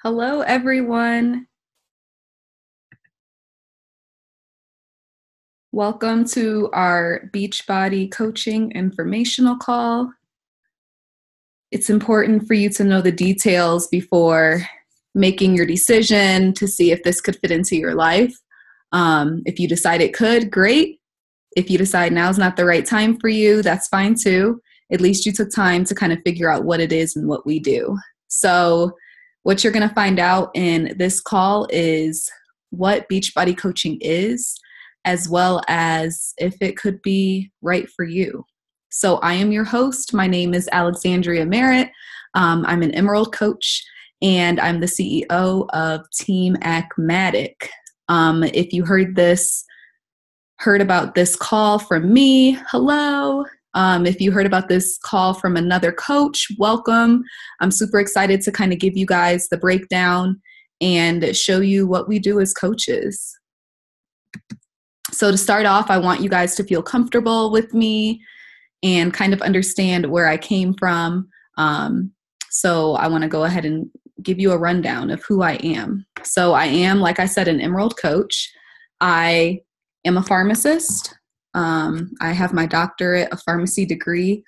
Hello, everyone. Welcome to our Beachbody coaching informational call. It's important for you to know the details before making your decision to see if this could fit into your life. If you decide it could, great. If you decide now's not the right time for you, that's fine too. At least you took time to kind of figure out what it is and what we do. So what you're going to find out in this call is what Beachbody coaching is, as well as if it could be right for you. So I am your host. My name is Alexandria Merritt. I'm an Emerald coach, and I'm the CEO of Team Acmatic. If you heard about this call from me, hello. If you heard about this call from another coach, welcome. I'm super excited to kind of give you guys the breakdown and show you what we do as coaches. So to start off, I want you guys to feel comfortable with me and kind of understand where I came from. So I want to go ahead and give you a rundown of who I am. So I am, like I said, an Emerald coach. I am a pharmacist. I have my doctorate, a pharmacy degree.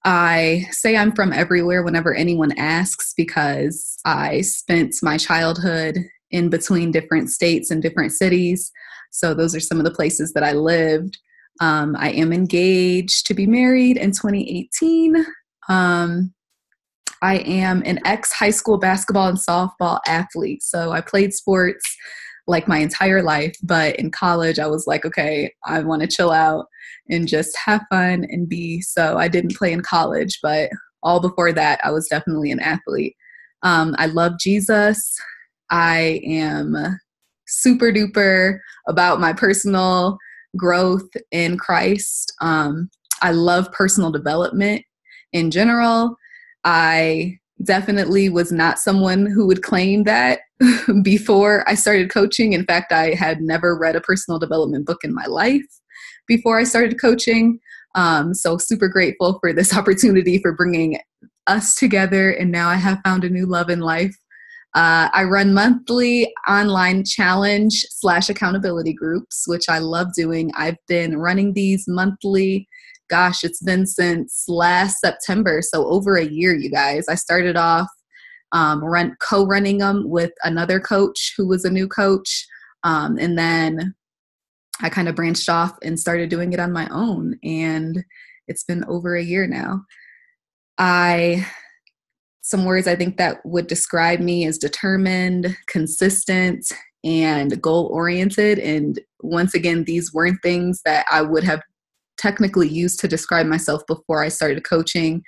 I say I'm from everywhere whenever anyone asks because I spent my childhood in between different states and different cities. So those are some of the places that I lived. I am engaged to be married in 2018. I am an ex-high school basketball and softball athlete. So I played sports like my entire life, but in college I was like, okay, I want to chill out and just have fun and be. So I didn't play in college, but all before that I was definitely an athlete. I love Jesus. I am super duper about my personal growth in Christ. I love personal development in general. I definitely was not someone who would claim that before I started coaching. In fact, I had never read a personal development book in my life before I started coaching. So super grateful for this opportunity for bringing us together. And now I have found a new love in life. I run monthly online challenge / accountability groups, which I love doing. I've been running these monthly. Gosh, it's been since last September. So over a year, you guys. I started off co-running them with another coach who was a new coach. And then I kind of branched off and started doing it on my own. And it's been over a year now. Some words I think that would describe me is determined, consistent, and goal-oriented. And once again, these weren't things that I would have technically used to describe myself before I started coaching.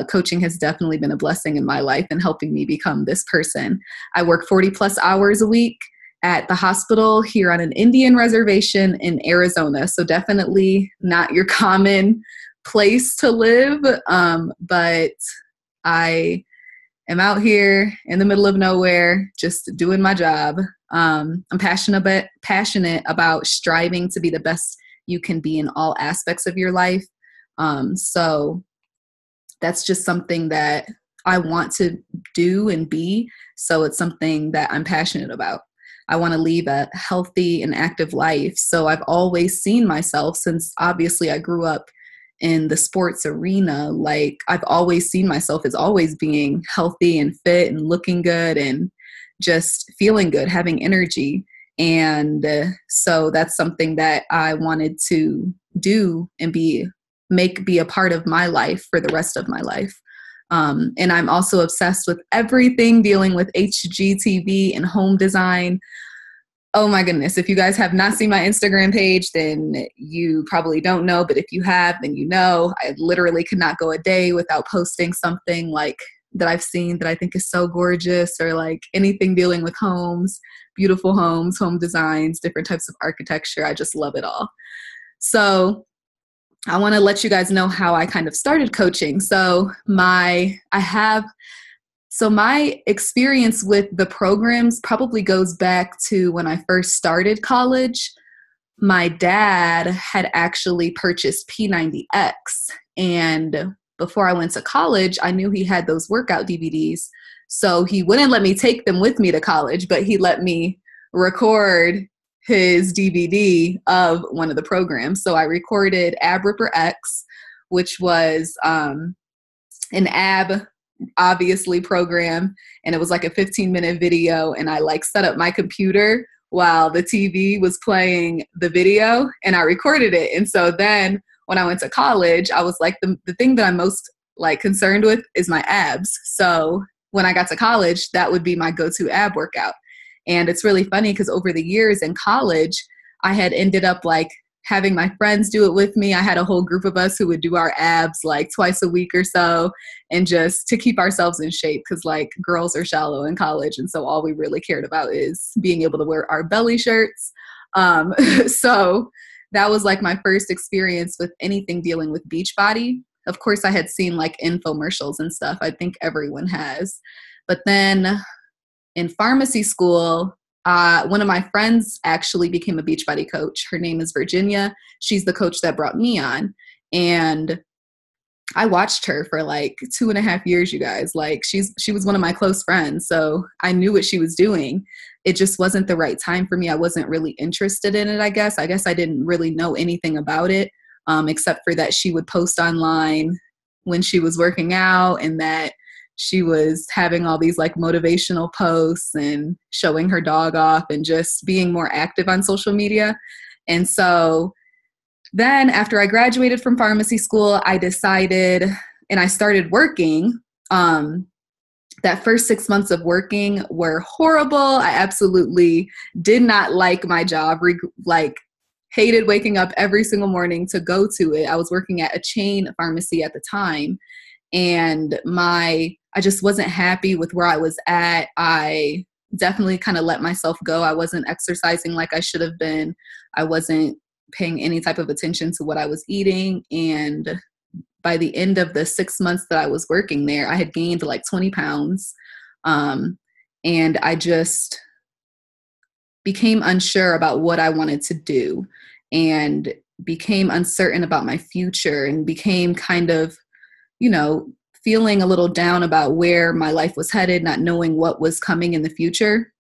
Coaching has definitely been a blessing in my life and helping me become this person. I work 40 plus hours a week at the hospital here on an Indian reservation in Arizona. So definitely not your common place to live, but I am out here in the middle of nowhere, just doing my job. I'm passionate about striving to be the best you can be in all aspects of your life. So that's just something that I want to do and be. So it's something that I'm passionate about. I want to lead a healthy and active life. So I've always seen myself, since obviously I grew up in the sports arena, like I've always seen myself as always being healthy and fit and looking good and just feeling good, having energy. And so that's something that I wanted to do and be a part of my life for the rest of my life. And I'm also obsessed with everything dealing with HGTV and home design. Oh my goodness. If you guys have not seen my Instagram page, then you probably don't know. But if you have, then you know. I literally could not go a day without posting something like that I've seen that I think is so gorgeous, or like anything dealing with homes, beautiful homes, home designs, different types of architecture. I just love it all. So I want to let you guys know how I kind of started coaching. So my experience with the programs probably goes back to when I first started college. My dad had actually purchased P90X, and before I went to college, I knew he had those workout DVDs. So he wouldn't let me take them with me to college, but he let me record his DVD of one of the programs. So I recorded Ab Ripper X, which was an ab obviously program, and it was like a 15-minute video, and I like set up my computer while the TV was playing the video, and I recorded it. And so then when I went to college, I was like, the thing that I'm most like concerned with is my abs. So when I got to college, that would be my go-to ab workout. And it's really funny because over the years in college, I had ended up like having my friends do it with me. I had a whole group of us who would do our abs like twice a week or so, and just to keep ourselves in shape, because like girls are shallow in college. And so all we really cared about is being able to wear our belly shirts. So that was like my first experience with anything dealing with Beachbody. Of course, I had seen like infomercials and stuff. I think everyone has. But then in pharmacy school, one of my friends actually became a Beachbody coach. Her name is Virginia. She's the coach that brought me on. And I watched her for like 2.5 years, you guys. Like she was one of my close friends. So I knew what she was doing. It just wasn't the right time for me. I wasn't really interested in it, I guess. I didn't really know anything about it, except for that she would post online when she was working out, and that she was having all these like motivational posts and showing her dog off and just being more active on social media. And so then after I graduated from pharmacy school, I decided, and I started working. That first 6 months of working were horrible. I absolutely did not like my job, like hated waking up every single morning to go to it. I was working at a chain pharmacy at the time, and I just wasn't happy with where I was at. I definitely kind of let myself go. I wasn't exercising like I should have been. I wasn't paying any type of attention to what I was eating. And by the end of the 6 months that I was working there, I had gained like 20 pounds. And I just became unsure about what I wanted to do, and became uncertain about my future, and became kind of, feeling a little down about where my life was headed, not knowing what was coming in the future.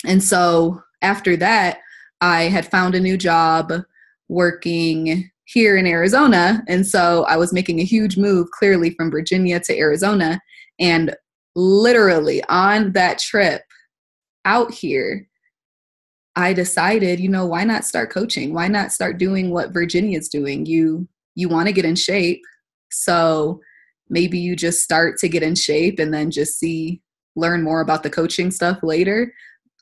And so after that, I had found a new job working here in Arizona. And so I was making a huge move, clearly from Virginia to Arizona. And literally on that trip out here, I decided, why not start coaching? Why not start doing what Virginia's doing? You want to get in shape. So maybe you just start to get in shape and then just learn more about the coaching stuff later.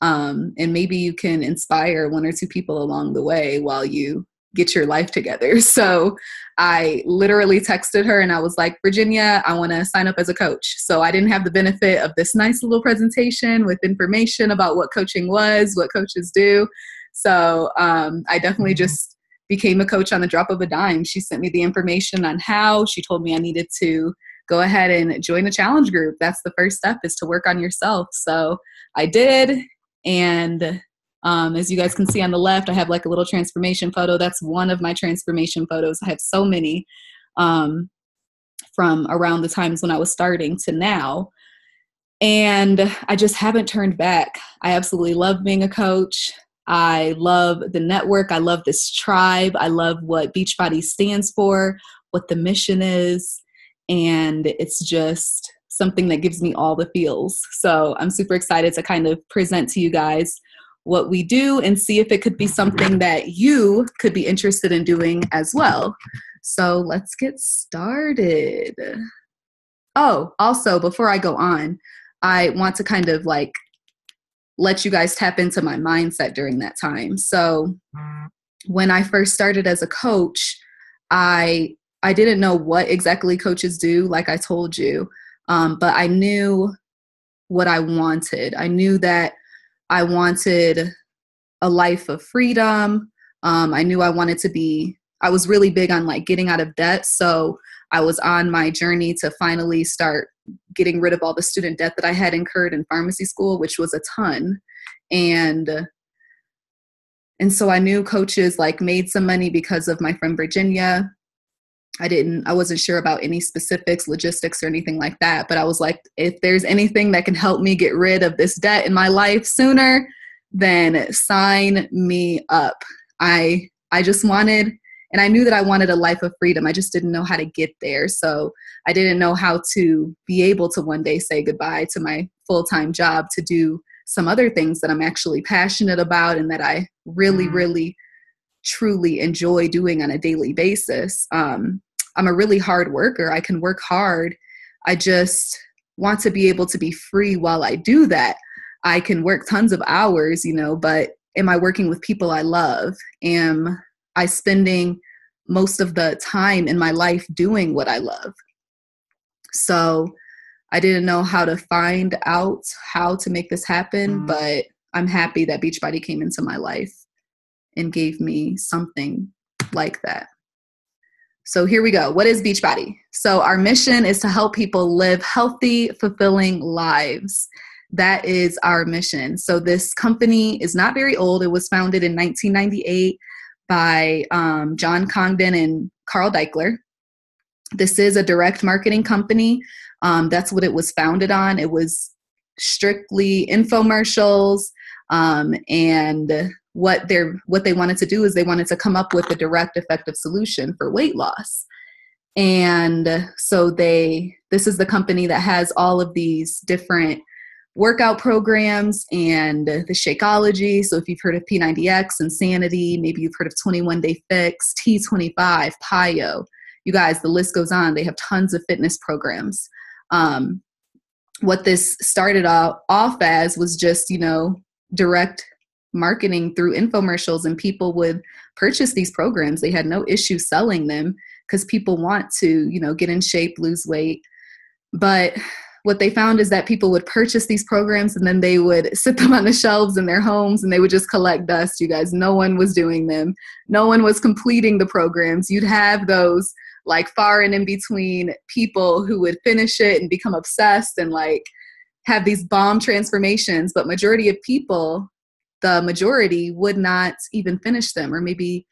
And maybe you can inspire one or two people along the way while you get your life together. So I literally texted her and I was like, Virginia, I want to sign up as a coach. So I didn't have the benefit of this nice little presentation with information about what coaching was, what coaches do. So I definitely just became a coach on the drop of a dime. She sent me the information on how. She told me I needed to go ahead and join a challenge group. That's the first step, is to work on yourself. So I did. And as you guys can see on the left, I have like a little transformation photo. That's one of my transformation photos. I have so many from around the times when I was starting to now. And I just haven't turned back. I absolutely love being a coach. I love the network. I love this tribe. I love what Beachbody stands for, what the mission is. And it's just something that gives me all the feels. So I'm super excited to kind of present to you guys what we do and see if it could be something that you could be interested in doing as well. So let's get started. Oh, also, before I go on, I want to kind of like let you guys tap into my mindset during that time. So when I first started as a coach, I didn't know what exactly coaches do, like I told you, but I knew what I wanted. I knew that I wanted a life of freedom. I knew I was really big on like getting out of debt. So I was on my journey to finally start getting rid of all the student debt that I had incurred in pharmacy school, which was a ton. And so I knew coaches like made some money because of my friend Virginia. I wasn't sure about any specifics, logistics, or anything like that. But I was like, if there's anything that can help me get rid of this debt in my life sooner, then sign me up. I just wanted, and I knew that I wanted a life of freedom. I just didn't know how to get there. So I didn't know how to be able to one day say goodbye to my full-time job to do some other things that I'm actually passionate about and that I really, really, truly enjoy doing on a daily basis. I'm a really hard worker. I can work hard. I just want to be able to be free while I do that. I can work tons of hours, but am I working with people I love? Am I spending most of the time in my life doing what I love? So I didn't know how to find out how to make this happen, but I'm happy that Beachbody came into my life and gave me something like that. So here we go. What is Beachbody? So our mission is to help people live healthy, fulfilling lives. That is our mission. So this company is not very old. It was founded in 1998 by John Congdon and Carl Daikeler. This is a direct marketing company. That's what it was founded on. It was strictly infomercials, and what they wanted to do is they wanted to come up with a direct, effective solution for weight loss. And so this is the company that has all of these different workout programs and the Shakeology. So if you've heard of P90X, Insanity, maybe you've heard of 21 Day Fix, T25, PiYo. You guys, the list goes on. They have tons of fitness programs. What this started off as was just, direct marketing through infomercials, and people would purchase these programs. They had no issue selling them because people want to, get in shape, lose weight. But what they found is that people would purchase these programs and then they would sit them on the shelves in their homes and they would just collect dust. You guys, no one was doing them. No one was completing the programs. You'd have those like far and in between people who would finish it and become obsessed and like have these bomb transformations. But majority of people, the majority would not even finish them, or maybe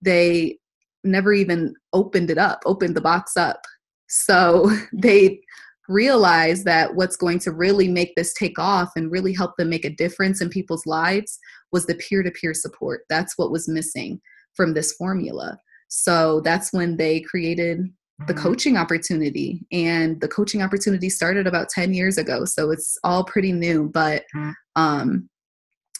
they never even opened the box up. So they realized that what's going to really make this take off and really help them make a difference in people's lives was the peer-to-peer support. That's what was missing from this formula. So that's when they created the coaching opportunity, and the coaching opportunity started about 10 years ago. So it's all pretty new, but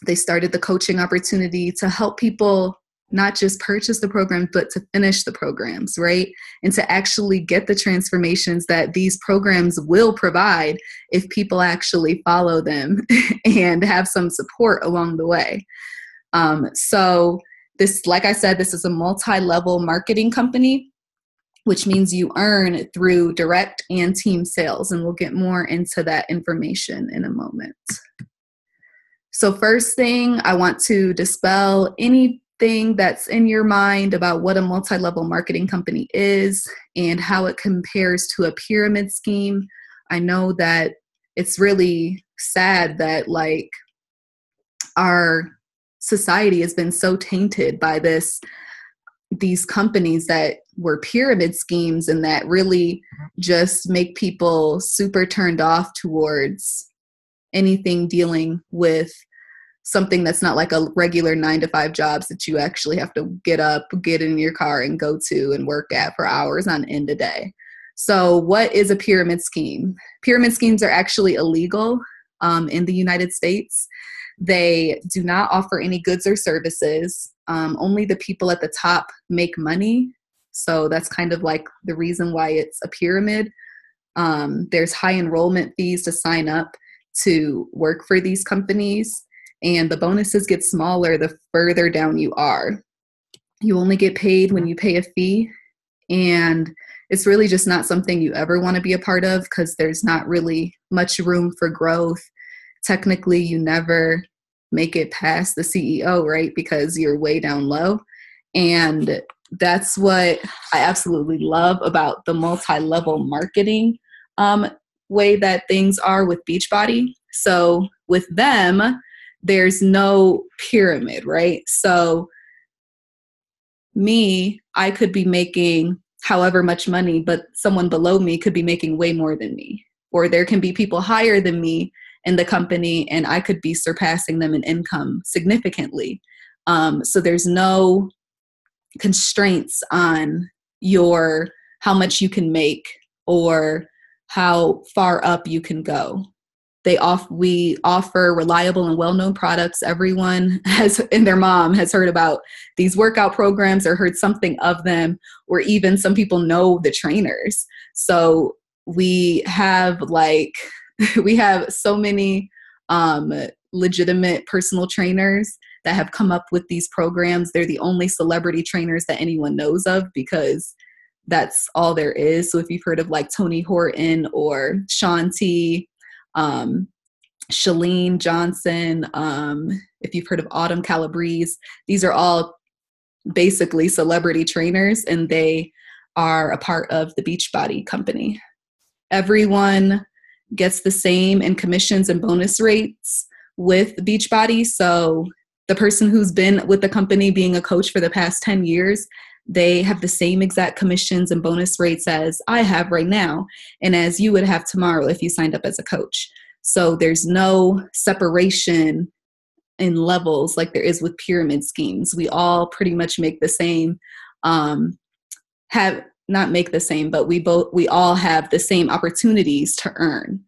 they started the coaching opportunity to help people not just purchase the program, but to finish the programs, right? And to actually get the transformations that these programs will provide if people actually follow them and have some support along the way. So this, like I said, this is a multi-level marketing company, which means you earn through direct and team sales. And we'll get more into that information in a moment. So first thing, I want to dispel anything that's in your mind about what a multi-level marketing company is and how it compares to a pyramid scheme. I know that it's really sad that like our society has been so tainted by these companies that were pyramid schemes and that really just make people super turned off towards anything dealing with something that's not like a regular 9-to-5 jobs that you actually have to get up, get in your car and go to and work at for hours on end of day. So what is a pyramid scheme? Pyramid schemes are actually illegal in the United States. They do not offer any goods or services. Only the people at the top make money. So that's kind of like the reason why it's a pyramid. There's high enrollment fees to sign up to work for these companies, and the bonuses get smaller the further down you are. You only get paid when you pay a fee, and it's really just not something you ever want to be a part of because there's not really much room for growth. Technically, you never make it past the CEO, right? Because you're way down low. And that's what I absolutely love about the multi-level marketing way that things are with Beachbody. So with them, there's no pyramid, right? So I could be making however much money, but someone below me could be making way more than me. Or there can be people higher than me in the company, and I could be surpassing them in income significantly. So there's no constraints on how much you can make or how far up you can go. We offer reliable and well-known products. Everyone and their mom has heard about these workout programs or heard something of them, or even some people know the trainers. So we have we have so many legitimate personal trainers that have come up with these programs. They're the only celebrity trainers that anyone knows of because that's all there is. So if you've heard of like Tony Horton or Shaun T, Chalene Johnson, if you've heard of Autumn Calabrese, these are all basically celebrity trainers, and they are a part of the Beachbody company. Everyone gets the same in commissions and bonus rates with Beachbody. So the person who's been with the company being a coach for the past 10 years, they have the same exact commissions and bonus rates as I have right now, and as you would have tomorrow if you signed up as a coach. So there's no separation in levels like there is with pyramid schemes. We all pretty much make the same, not make the same, but we all have the same opportunities to earn.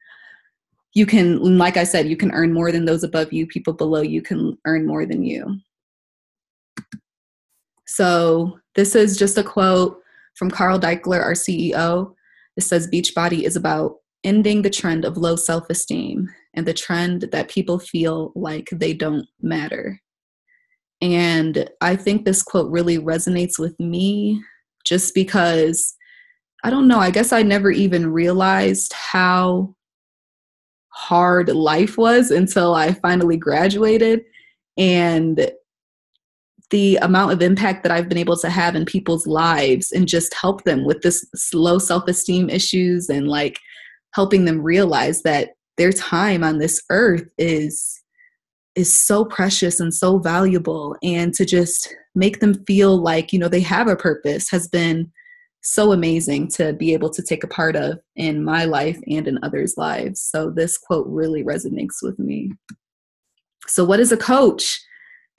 You can, like I said, you can earn more than those above you. People below you can earn more than you. So this is just a quote from Carl Daikeler, our CEO. It says, Beachbody is about ending the trend of low self-esteem and the trend that people feel like they don't matter. And I think this quote really resonates with me just because, I don't know, I guess I never even realized how hard life was until I finally graduated. And the amount of impact that I've been able to have in people's lives and just help them with this low self-esteem issues, and like helping them realize that their time on this earth is so precious and so valuable, and to just make them feel like, you know, they have a purpose has been so amazing to be able to take a part of in my life and in others' lives. So this quote really resonates with me. So what is a coach?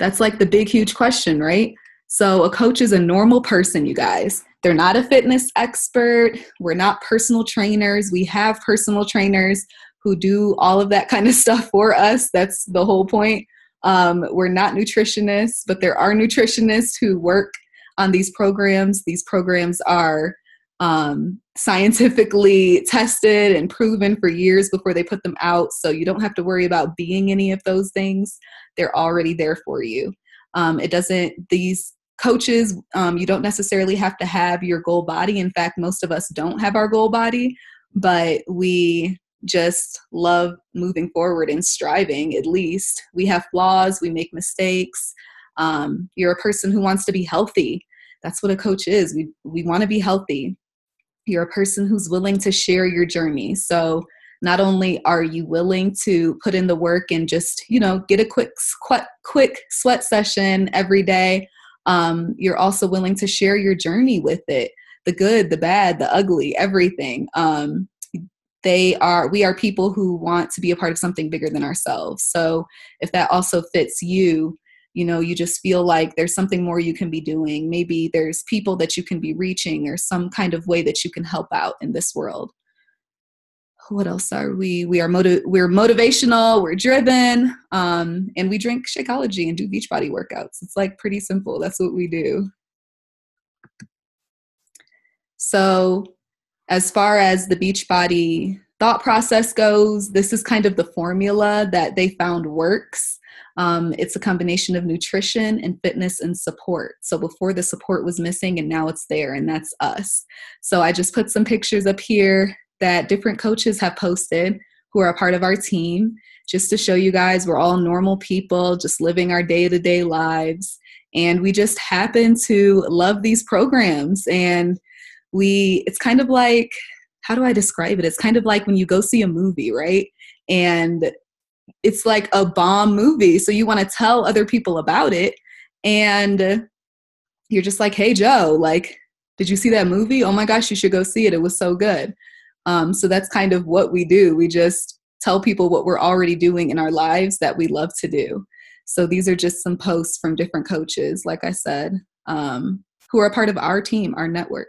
That's like the big, huge question, right? So a coach is a normal person, you guys. They're not a fitness expert. We're not personal trainers. We have personal trainers who do all of that kind of stuff for us. That's the whole point. We're not nutritionists, but there are nutritionists who work on these programs. These programs are scientifically tested and proven for years before they put them out. So you don't have to worry about being any of those things. They're already there for you. These coaches, you don't necessarily have to have your goal body. In fact, most of us don't have our goal body, but we just love moving forward and striving. At least we have flaws, we make mistakes. You're a person who wants to be healthy. That's what a coach is. We want to be healthy. You're a person who's willing to share your journey. So not only are you willing to put in the work and just, you know, get a quick sweat session every day, you're also willing to share your journey with it, the good, the bad, the ugly, everything. We are people who want to be a part of something bigger than ourselves. So if that also fits you, you know, you just feel like there's something more you can be doing. Maybe there's people that you can be reaching, or some kind of way that you can help out in this world. What else are we? We're motivational, we're driven, and we drink Shakeology and do Beachbody workouts. It's like pretty simple. That's what we do. So as far as the Beachbody thought process goes, this is kind of the formula that they found works. It's a combination of nutrition and fitness and support. So before, the support was missing, and now it's there, and that's us. So I just put some pictures up here that different coaches have posted who are a part of our team, just to show you guys we're all normal people just living our day-to-day lives. And we just happen to love these programs. And it's kind of like, how do I describe it? It's kind of like when you go see a movie, right? And it's like a bomb movie. So you want to tell other people about it. And you're just like, hey, Joe, like, Did you see that movie? Oh my gosh, you should go see it. It was so good. So that's kind of what we do. We just tell people what we're already doing in our lives that we love to do. So these are just some posts from different coaches, like I said, who are a part of our team, our network.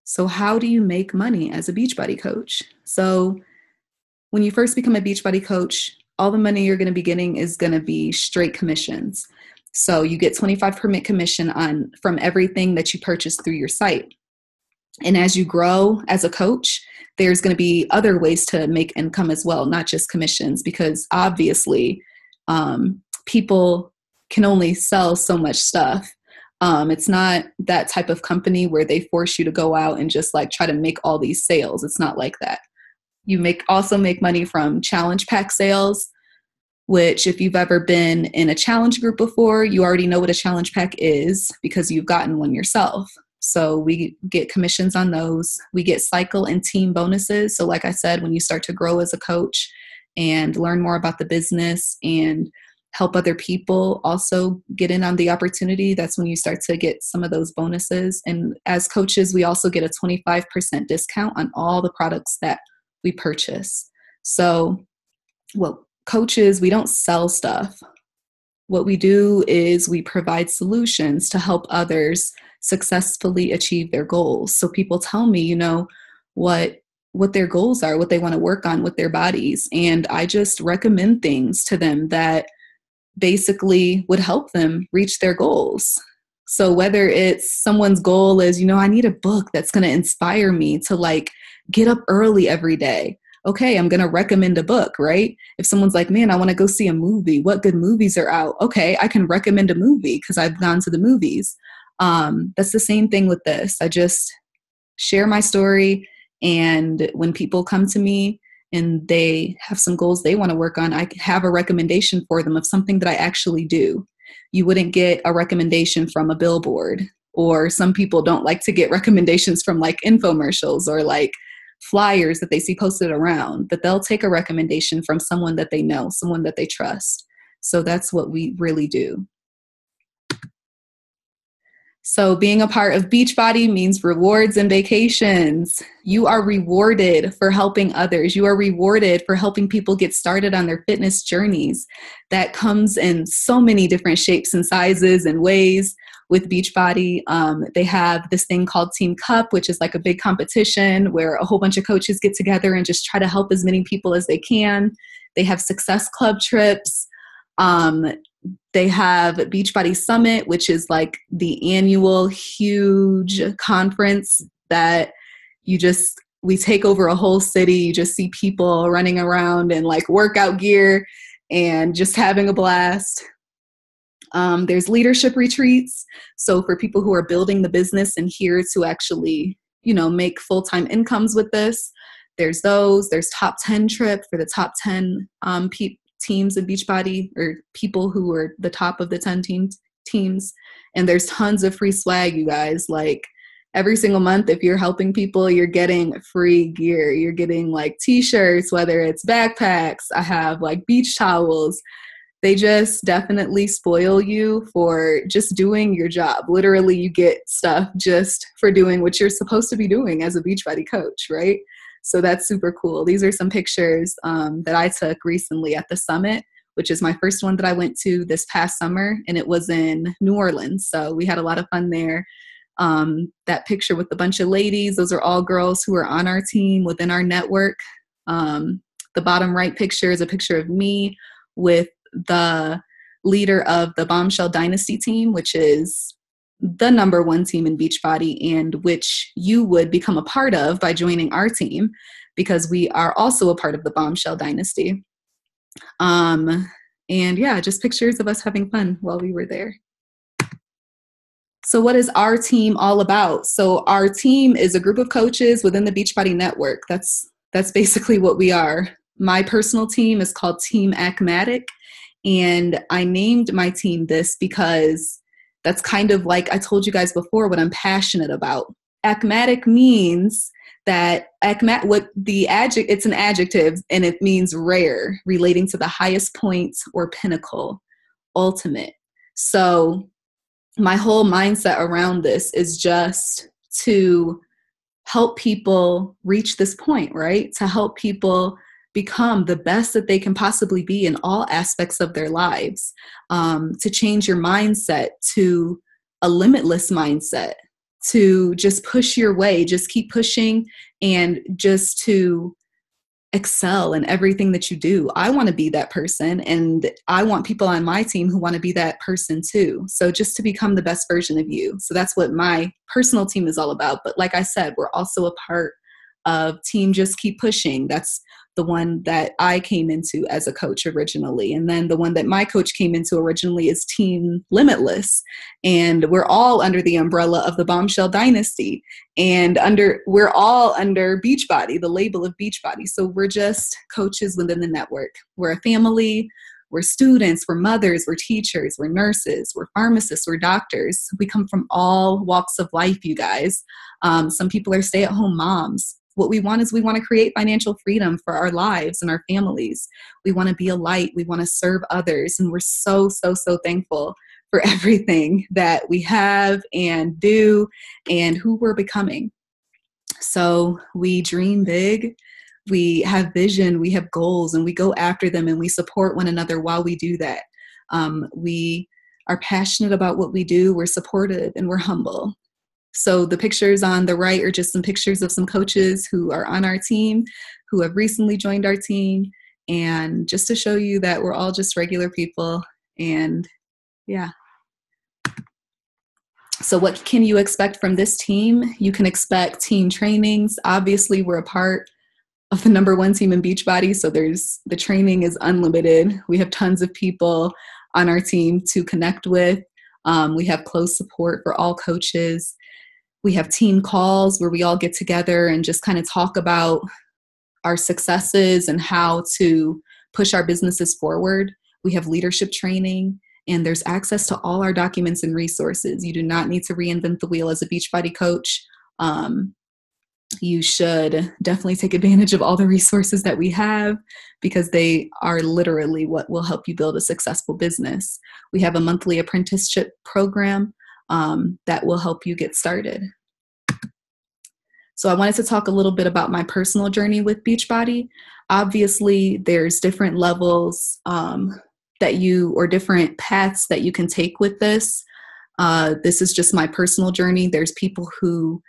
So how do you make money as a Beachbody coach? So when you first become a Beachbody coach, all the money you're going to be getting is going to be straight commissions. So you get 25% commission from everything that you purchase through your site. And as you grow as a coach, there's going to be other ways to make income as well, not just commissions, because obviously people can only sell so much stuff. It's not that type of company where they force you to go out and just like try to make all these sales. It's not like that. You also make money from challenge pack sales, which if you've ever been in a challenge group before, you already know what a challenge pack is because you've gotten one yourself. So we get commissions on those. We get cycle and team bonuses. So like I said, when you start to grow as a coach and learn more about the business and help other people also get in on the opportunity, that's when you start to get some of those bonuses. And as coaches, we also get a 25% discount on all the products that we purchase. So, well, coaches, we don't sell stuff. What we do is we provide solutions to help others successfully achieve their goals. So people tell me, what their goals are, what they want to work on with their bodies. And I just recommend things to them that basically would help them reach their goals. So whether it's someone's goal is, I need a book that's going to inspire me to like get up early every day. Okay, I'm going to recommend a book, right? If someone's like, man, I want to go see a movie. What good movies are out? Okay, I can recommend a movie because I've gone to the movies. That's the same thing with this. I just share my story. And when people come to me and they have some goals they want to work on, I have a recommendation for them of something that I actually do. You wouldn't get a recommendation from a billboard, or some people don't like to get recommendations from like infomercials or like flyers that they see posted around, but they'll take a recommendation from someone that they know, someone that they trust. So that's what we really do. So being a part of Beachbody means rewards and vacations. You are rewarded for helping others. You are rewarded for helping people get started on their fitness journeys. That comes in so many different shapes and sizes and ways with Beachbody. They have this thing called Team Cup, which is like a big competition where a whole bunch of coaches get together and just try to help as many people as they can. They have Success Club trips. They have Beachbody Summit, which is like the annual huge conference that we take over a whole city. You just see people running around in like workout gear and just having a blast. There's leadership retreats. So for people who are building the business and here to actually, make full-time incomes with this, there's those. There's top 10 trip for the top 10 teams in Beachbody, or people who are the top of the 10 teams. And there's tons of free swag, you guys. Like every single month, if you're helping people, you're getting free gear. You're getting like t-shirts, whether it's backpacks. I have like beach towels. They just definitely spoil you for just doing your job. Literally, you get stuff just for doing what you're supposed to be doing as a Beachbody coach, right? So that's super cool. These are some pictures that I took recently at the summit, which is my first one that I went to this past summer, and it was in New Orleans. So we had a lot of fun there. That picture with a bunch of ladies, those are all girls who are on our team within our network. The bottom right picture is a picture of me with the leader of the Bombshell Dynasty team, which is the number one team in Beachbody, and which you would become a part of by joining our team, because we are also a part of the Bombshell Dynasty. And yeah, just pictures of us having fun while we were there. So what is our team all about? So our team is a group of coaches within the Beachbody network. That's basically what we are. My personal team is called Team Acmatic, and I named my team this because that's kind of like I told you guys before what I'm passionate about. Acmatic means that it's an adjective, and it means rare, relating to the highest point or pinnacle, ultimate. So my whole mindset around this is just to help people reach this point, right? To help people become the best that they can possibly be in all aspects of their lives, to change your mindset to a limitless mindset, to just push your way, just keep pushing, and just to excel in everything that you do. I want to be that person, and I want people on my team who want to be that person too. So just to become the best version of you. So that's what my personal team is all about. But like I said, we're also a part of Team Just Keep Pushing. That's the one that I came into as a coach originally. And then the one that my coach came into originally is Team Limitless. And we're all under the umbrella of the Bombshell Dynasty. And we're all under Beachbody, the label of Beachbody. So we're just coaches within the network. We're a family. We're students, we're mothers, we're teachers, we're nurses, we're pharmacists, we're doctors. We come from all walks of life, you guys. Some people are stay-at-home moms. What we want is we want to create financial freedom for our lives and our families. We want to be a light. We want to serve others. And we're so, so, so thankful for everything that we have and do and who we're becoming. So we dream big. We have vision, we have goals, and we go after them, and we support one another while we do that. We are passionate about what we do. We're supportive and we're humble. So the pictures on the right are just some pictures of some coaches who are on our team, who have recently joined our team, and just to show you that we're all just regular people. And yeah. So what can you expect from this team? You can expect team trainings. Obviously, we're a part of the #1 team in Beachbody, so the training is unlimited. We have tons of people on our team to connect with. We have close support for all coaches. We have team calls where we all get together and just kind of talk about our successes and how to push our businesses forward. We have leadership training, and there's access to all our documents and resources. You do not need to reinvent the wheel as a Beachbody coach. You should definitely take advantage of all the resources that we have, because they are literally what will help you build a successful business. We have a monthly apprenticeship program that will help you get started. So I wanted to talk a little bit about my personal journey with Beachbody. Obviously, there's different levels or different paths that you can take with this. This is just my personal journey. There's people who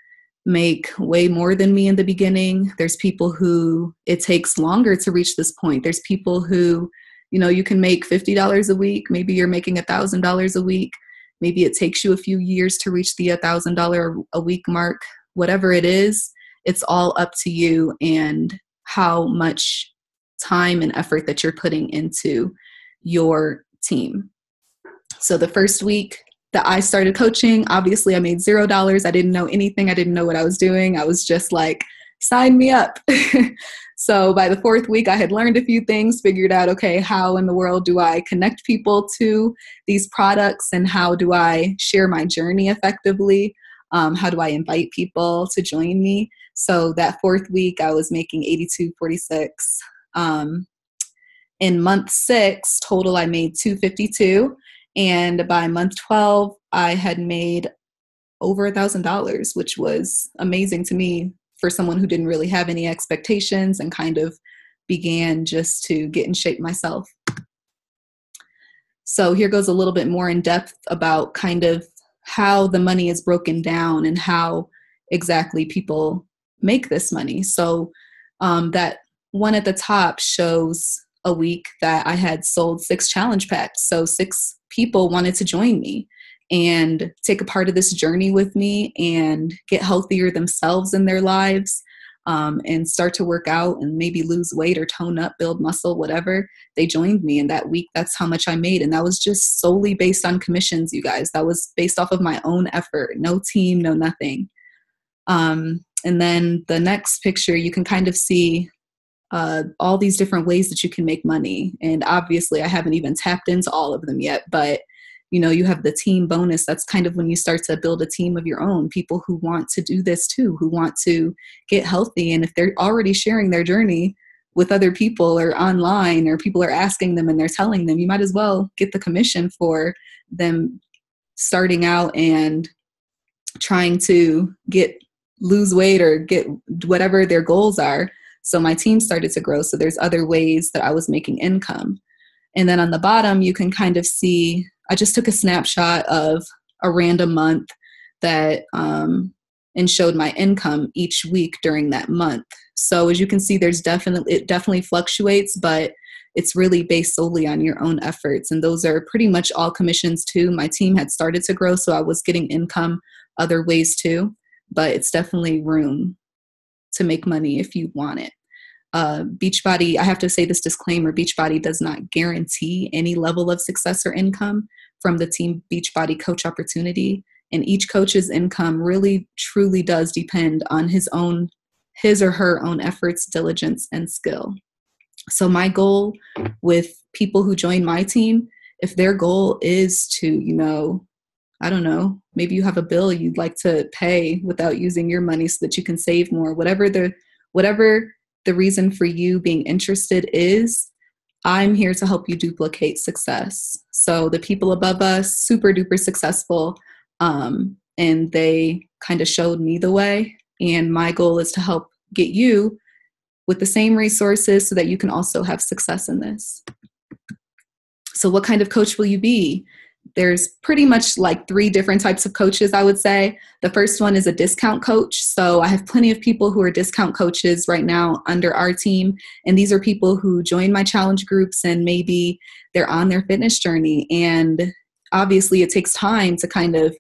make way more than me in the beginning. There's people who it takes longer to reach this point. There's people who, you can make $50 a week. Maybe you're making $1,000 a week. Maybe it takes you a few years to reach the $1,000 a week mark. Whatever it is, it's all up to you and how much time and effort that you're putting into your team. So the first week that I started coaching, obviously I made $0. I didn't know anything. I didn't know what I was doing. I was just like, sign me up. So by the 4th week, I had learned a few things, figured out, okay, how in the world do I connect people to these products, and how do I share my journey effectively? How do I invite people to join me? So that 4th week, I was making $82.46. In month 6, total, I made $252. And by month 12, I had made over $1,000, which was amazing to me for someone who didn't really have any expectations and kind of began just to get in shape myself. So here goes a little bit more in depth about kind of how the money is broken down and how exactly people make this money. So that one at the top shows a week that I had sold 6 challenge packs. So 6 people wanted to join me and take a part of this journey with me and get healthier themselves in their lives, and start to work out and maybe lose weight or tone up, build muscle, whatever. They joined me in that week. That's how much I made. And that was just solely based on commissions, you guys. That was based off of my own effort. No team, no nothing. And then the next picture, you can kind of see all these different ways that you can make money. And obviously I haven't even tapped into all of them yet, but you have the team bonus. That's kind of when you start to build a team of your own, people who want to do this too, who want to get healthy. And if they're already sharing their journey, with other people or online, or people are asking them and they're telling them, you might as well get the commission for them starting out and trying to lose weight or get whatever their goals are. So my team started to grow. So there's other ways that I was making income. And then on the bottom, you can kind of see, I just took a snapshot of a random month that, and showed my income each week during that month. So as you can see, it definitely fluctuates, but it's really based solely on your own efforts. And those are pretty much all commissions too. My team had started to grow, so I was getting income other ways too, but it's definitely room to make money if you want it. Beachbody, I have to say this disclaimer, Beachbody does not guarantee any level of success or income from the team Beachbody coach opportunity. And each coach's income really, truly does depend on his or her own efforts, diligence, and skill. So my goal with people who join my team, if their goal is to, I don't know, maybe you have a bill you'd like to pay without using your money so that you can save more, whatever the reason for you being interested is, I'm here to help you duplicate success. So the people above us, super duper successful, and they kind of showed me the way. And my goal is to help get you with the same resources so that you can also have success in this. So what kind of coach will you be? There's pretty much like 3 different types of coaches, I would say. The first one is a discount coach. So I have plenty of people who are discount coaches right now under our team. And these are people who join my challenge groups and maybe they're on their fitness journey. And obviously it takes time to kind of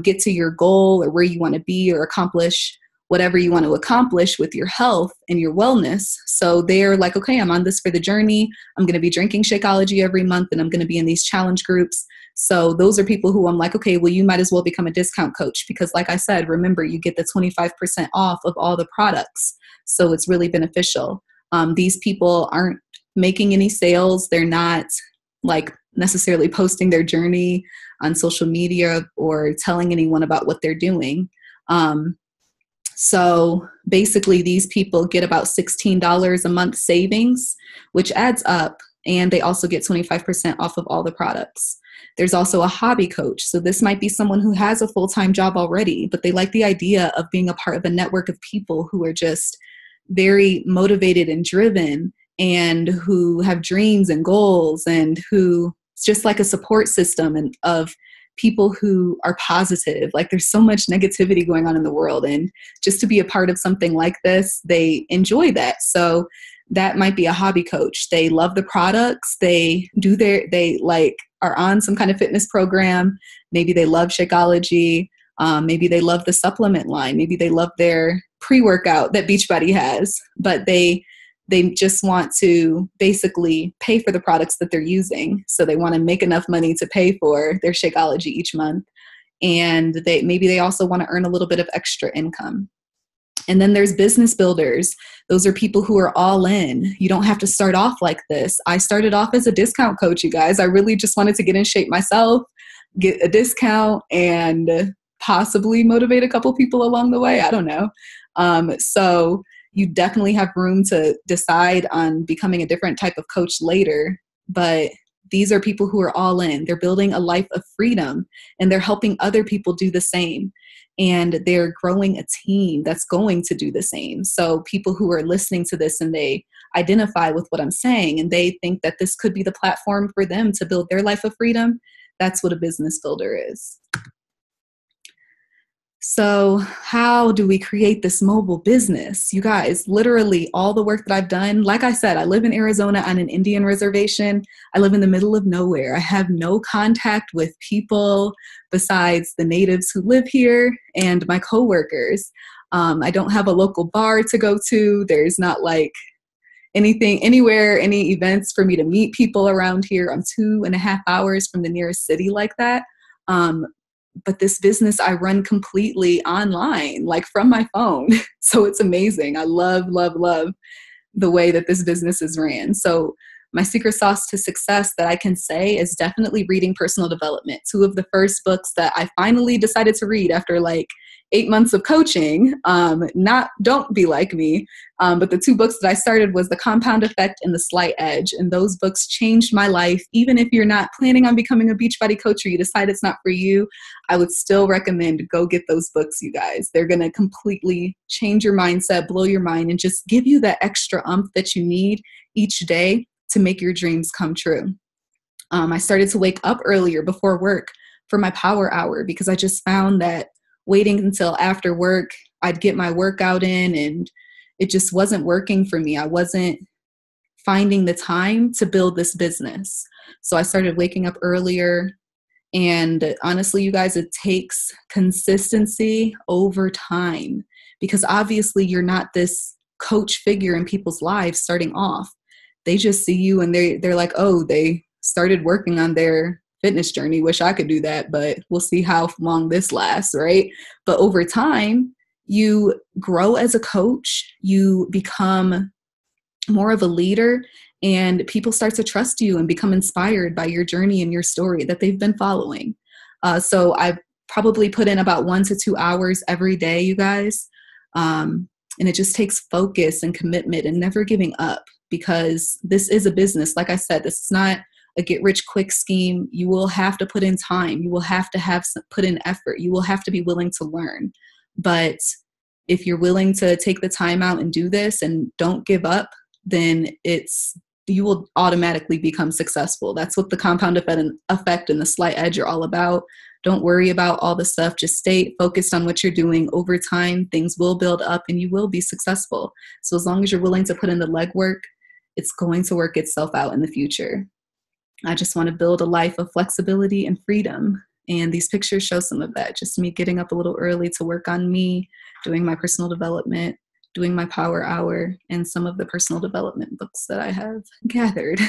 get to your goal or where you want to be or accomplish whatever you want to accomplish with your health and your wellness. So they're like, okay, I'm on this for the journey. I'm going to be drinking Shakeology every month and I'm going to be in these challenge groups. So those are people who I'm like, okay, well, you might as well become a discount coach because like I said, remember, you get the 25% off of all the products. So it's really beneficial. These people aren't making any sales. They're not like necessarily posting their journey on social media or telling anyone about what they're doing. So basically these people get about $16 a month savings, which adds up, and they also get 25% off of all the products. There's also a hobby coach. So this might be someone who has a full-time job already, but they like the idea of being a part of a network of people who are just very motivated and driven and who have dreams and goals and who it's just like a support system and of people who are positive. Like there's so much negativity going on in the world, and just to be a part of something like this, they enjoy that. So that might be a hobby coach. They love the products. They are on some kind of fitness program. Maybe they love Shakeology. Maybe they love the supplement line. Maybe they love their pre-workout that Beachbody has, but they just want to basically pay for the products that they're using. So they want to make enough money to pay for their Shakeology each month. And they also want to earn a little bit of extra income. And then there's business builders. Those are people who are all in. You don't have to start off like this. I started off as a discount coach, you guys. I really just wanted to get in shape myself, get a discount, and possibly motivate a couple people along the way. I don't know. So you definitely have room to decide on becoming a different type of coach later. But these are people who are all in. They're building a life of freedom, and they're helping other people do the same. And they're growing a team that's going to do the same. So people who are listening to this and they identify with what I'm saying and they think that this could be the platform for them to build their life of freedom, that's what a business builder is. So how do we create this mobile business? You guys, literally all the work that I've done, like I said, I live in Arizona on an Indian reservation. I live in the middle of nowhere. I have no contact with people besides the natives who live here and my coworkers. I don't have a local bar to go to. There's not like anything, anywhere, any events for me to meet people around here. I'm 2.5 hours from the nearest city like that. But this business I run completely online, like from my phone. So it's amazing. I love, love, love the way that this business is ran. So my secret sauce to success that I can say is definitely reading personal development. Two of the first books that I finally decided to read after like 8 months of coaching, not Don't Be Like Me, but the two books that I started was The Compound Effect and The Slight Edge. And those books changed my life. Even if you're not planning on becoming a Beachbody coach or you decide it's not for you, I would still recommend go get those books, you guys. They're going to completely change your mindset, blow your mind, and just give you that extra oomph that you need each day to make your dreams come true. I started to wake up earlier before work for my power hour because I just found that waiting until after work, I'd get my workout in and it just wasn't working for me. I wasn't finding the time to build this business. So I started waking up earlier. And honestly, you guys, it takes consistency over time because obviously you're not this coach figure in people's lives starting off. They just see you and they're like, oh, they started working on their fitness journey. Wish I could do that, but we'll see how long this lasts, right? But over time, you grow as a coach, you become more of a leader, and people start to trust you and become inspired by your journey and your story that they've been following. So I probably put in about 1 to 2 hours every day, you guys. And it just takes focus and commitment and never giving up because this is a business. Like I said, this is not a get rich quick scheme. You will have to put in time. You will have to put in effort. You will have to be willing to learn. But if you're willing to take the time out and do this and don't give up, then you will automatically become successful. That's what the compound effect and the slight edge are all about. Don't worry about all the stuff. Just stay focused on what you're doing. Over time, things will build up and you will be successful. So as long as you're willing to put in the legwork, it's going to work itself out in the future. I just want to build a life of flexibility and freedom. And these pictures show some of that. Just me getting up a little early to work on me, doing my personal development, doing my power hour, and some of the personal development books that I have gathered.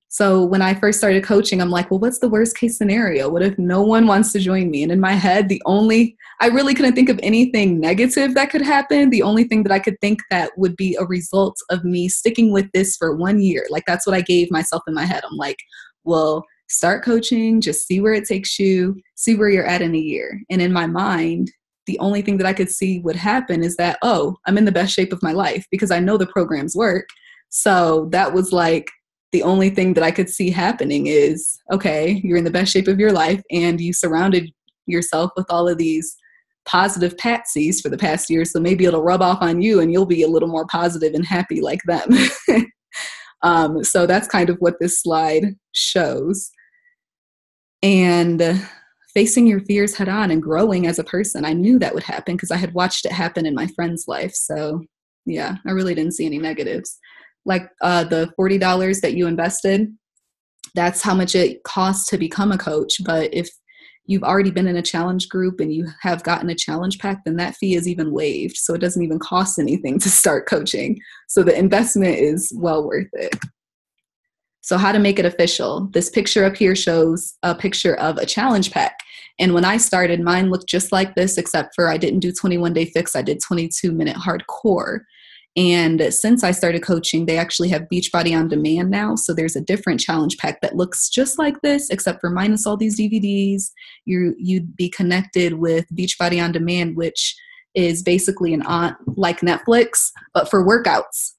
So when I first started coaching, I'm like, well, what's the worst case scenario? What if no one wants to join me? And in my head, I really couldn't think of anything negative that could happen. The only thing that I could think that would be a result of me sticking with this for 1 year. Like that's what I gave myself in my head. I'm like, well, start coaching, just see where it takes you, see where you're at in a year. And in my mind, the only thing that I could see would happen is that, oh, I'm in the best shape of my life because I know the programs work. So that was like the only thing that I could see happening is, okay, you're in the best shape of your life and you surrounded yourself with all of these positive patsies for the past year. So maybe it'll rub off on you and you'll be a little more positive and happy like them. So that's kind of what this slide shows. And facing your fears head on and growing as a person. I knew that would happen because I had watched it happen in my friend's life. So yeah, I really didn't see any negatives. Like the $40 that you invested, that's how much it costs to become a coach. But if you've already been in a challenge group and you have gotten a challenge pack, then that fee is even waived. So it doesn't even cost anything to start coaching. So the investment is well worth it. So how to make it official. This picture up here shows a picture of a challenge pack. And when I started, mine looked just like this, except for I didn't do 21-day fix. I did 22-minute hardcore. And since I started coaching, they actually have Beachbody on demand now. So there's a different challenge pack that looks just like this, except for minus all these DVDs. You'd be connected with Beachbody on demand, which is basically like Netflix, but for workouts.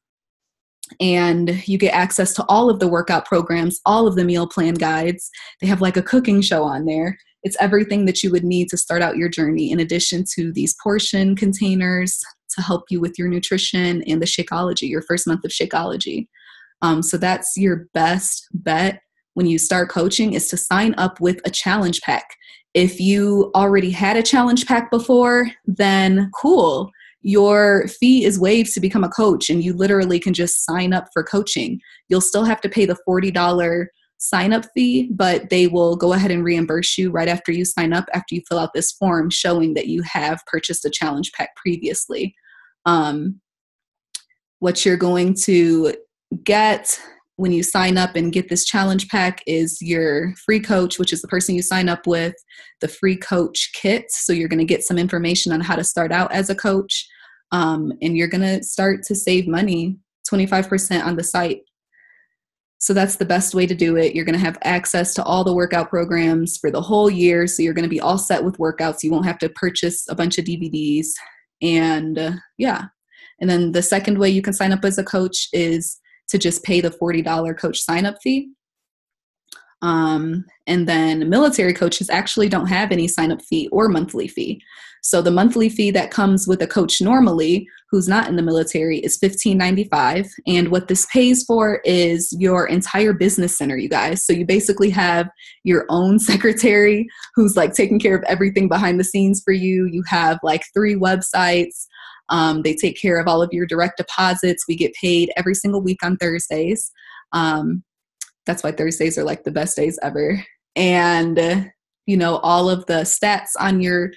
And you get access to all of the workout programs, all of the meal plan guides. They have like a cooking show on there. It's everything that you would need to start out your journey, in addition to these portion containers to help you with your nutrition and the Shakeology, your first month of Shakeology. So that's your best bet when you start coaching, is to sign up with a challenge pack. If you already had a challenge pack before, then cool. Your fee is waived to become a coach, and you literally can just sign up for coaching. You'll still have to pay the $40 sign-up fee, but they will go ahead and reimburse you right after you sign up, after you fill out this form showing that you have purchased a challenge pack previously. What you're going to get when you sign up and get this challenge pack is your free coach, which is the person you sign up with, the free coach kit. So you're going to get some information on how to start out as a coach. And you're going to start to save money, 25% on the site. So that's the best way to do it. You're going to have access to all the workout programs for the whole year. So you're going to be all set with workouts. You won't have to purchase a bunch of DVDs. And yeah. And then the second way you can sign up as a coach is to just pay the $40 coach sign-up fee. And then military coaches actually don't have any sign-up fee or monthly fee. So the monthly fee that comes with a coach normally who's not in the military is $15.95. And what this pays for is your entire business center, you guys. So you basically have your own secretary who's like taking care of everything behind the scenes for you. You have like 3 websites. They take care of all of your direct deposits. We get paid every single week on Thursdays. That's why Thursdays are like the best days ever. And, all of the stats on your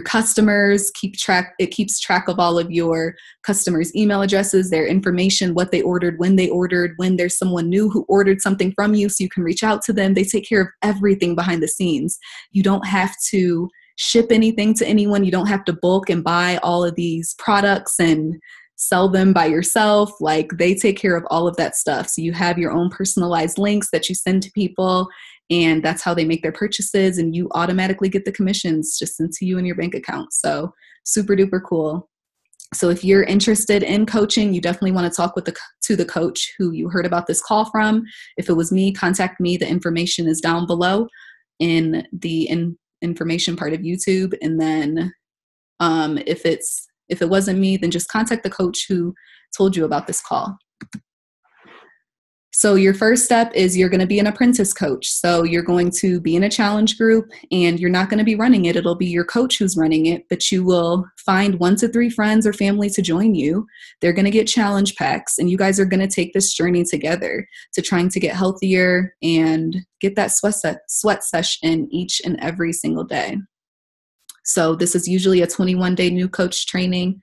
customers it keeps track of all of your customers' email addresses, their information, what they ordered, when there's someone new who ordered something from you, so you can reach out to them. They take care of everything behind the scenes. You don't have to ship anything to anyone. You don't have to bulk and buy all of these products and sell them by yourself. Like, they take care of all of that stuff. So you have your own personalized links that you send to people, and that's how they make their purchases, and you automatically get the commissions just sent to you in your bank account. So super duper cool. So if you're interested in coaching, you definitely want to talk to the coach who you heard about this call from. If it was me, contact me. The information is down below in the information part of YouTube. And then if it wasn't me, then just contact the coach who told you about this call. So your first step is you're going to be an apprentice coach. So you're going to be in a challenge group, and you're not going to be running it. It'll be your coach who's running it, but you will find 1 to 3 friends or family to join you. They're going to get challenge packs, and you guys are going to take this journey together to trying to get healthier and get that sweat sesh in each and every single day. So this is usually a 21-day new coach training.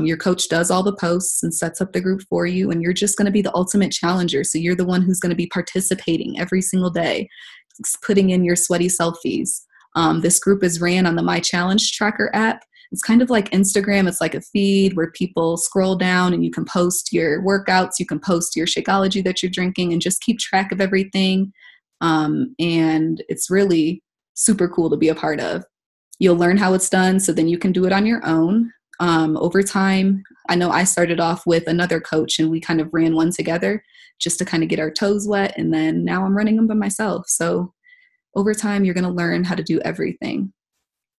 Your coach does all the posts and sets up the group for you, and you're just going to be the ultimate challenger. So you're the one who's going to be participating every single day, putting in your sweaty selfies. This group is ran on the My Challenge Tracker app. It's kind of like Instagram. It's like a feed where people scroll down and you can post your workouts. You can post your Shakeology that you're drinking and just keep track of everything. And it's really super cool to be a part of. You'll learn how it's done, so then you can do it on your own. Over time, I know I started off with another coach, and we kind of ran one together just to kind of get our toes wet. And then now I'm running them by myself. So over time, you're going to learn how to do everything.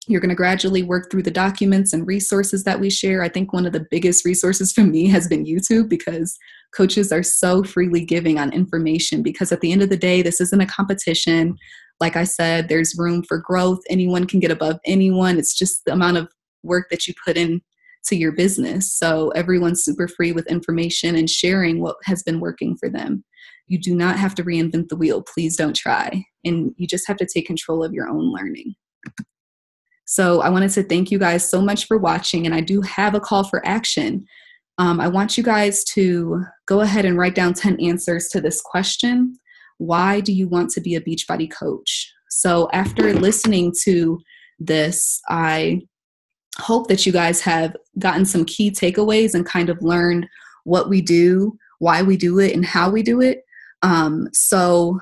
You're going to gradually work through the documents and resources that we share. I think one of the biggest resources for me has been YouTube, because coaches are so freely giving on information, because at the end of the day, this isn't a competition. Like I said, there's room for growth. Anyone can get above anyone. It's just the amount of work that you put in to your business. So everyone's super free with information and sharing what has been working for them. You do not have to reinvent the wheel. Please don't try. And you just have to take control of your own learning. So I wanted to thank you guys so much for watching. And I do have a call for action. I want you guys to go ahead and write down 10 answers to this question. Why do you want to be a Beachbody coach? So after listening to this, I hope that you guys have gotten some key takeaways and kind of learned what we do, why we do it, and how we do it. So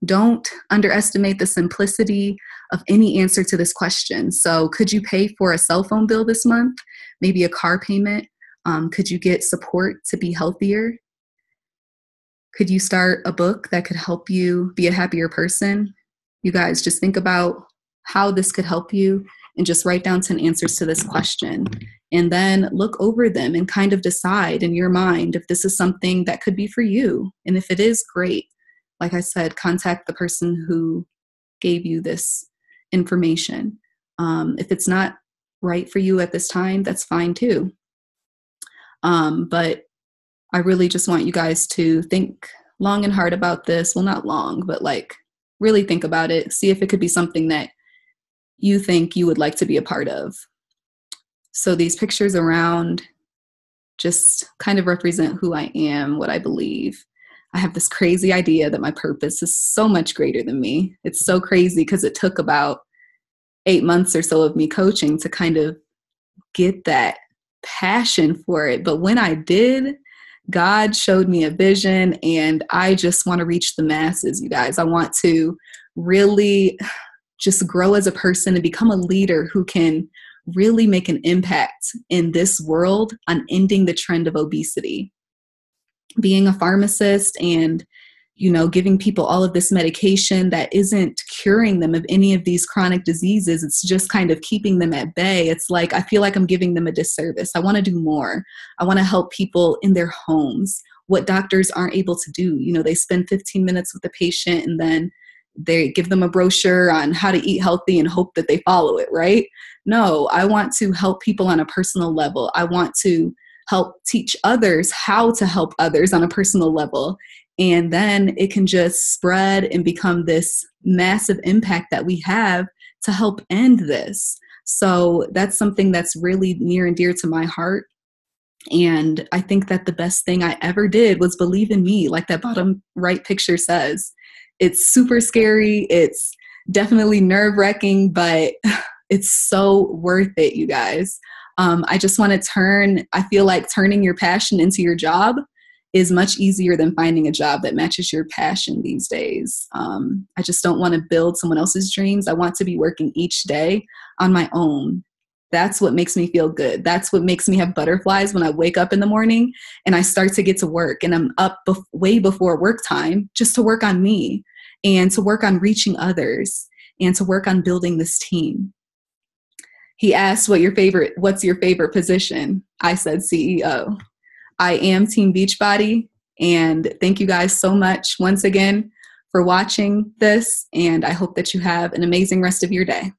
don't underestimate the simplicity of any answer to this question. So could you pay for a cell phone bill this month? Maybe a car payment? Could you get support to be healthier? Could you start a book that could help you be a happier person? You guys just think about how this could help you, and just write down 10 answers to this question, and then look over them and kind of decide in your mind if this is something that could be for you. And if it is, great. Like I said, contact the person who gave you this information. If it's not right for you at this time, that's fine too. But I really just want you guys to think long and hard about this. Well, not long, but like really think about it. See if it could be something that you think you would like to be a part of. So these pictures around just kind of represent who I am, what I believe. I have this crazy idea that my purpose is so much greater than me. It's so crazy because it took about 8 months or so of me coaching to kind of get that passion for it. But when I did, God showed me a vision, and I just want to reach the masses, you guys. I want to really just grow as a person and become a leader who can really make an impact in this world on ending the trend of obesity. Being a pharmacist and, giving people all of this medication that isn't curing them of any of these chronic diseases, it's just kind of keeping them at bay. It's like, I feel like I'm giving them a disservice. I want to do more. I want to help people in their homes, what doctors aren't able to do. They spend 15 minutes with the patient and then they give them a brochure on how to eat healthy and hope that they follow it, right? No, I want to help people on a personal level. I want to help teach others how to help others on a personal level. And then it can just spread and become this massive impact that we have to help end this. So that's something that's really near and dear to my heart. And I think that the best thing I ever did was believe in me, like that bottom right picture says. It's super scary. It's definitely nerve-wracking, but it's so worth it, you guys. I just want to I feel like turning your passion into your job is much easier than finding a job that matches your passion these days. I just don't want to build someone else's dreams. I want to be working each day on my own. That's what makes me feel good. That's what makes me have butterflies when I wake up in the morning and I start to get to work, and I'm up way before work time just to work on me and to work on reaching others and to work on building this team. He asked, what's your favorite position? I said CEO. I am Team Beachbody, and thank you guys so much once again for watching this, and I hope that you have an amazing rest of your day.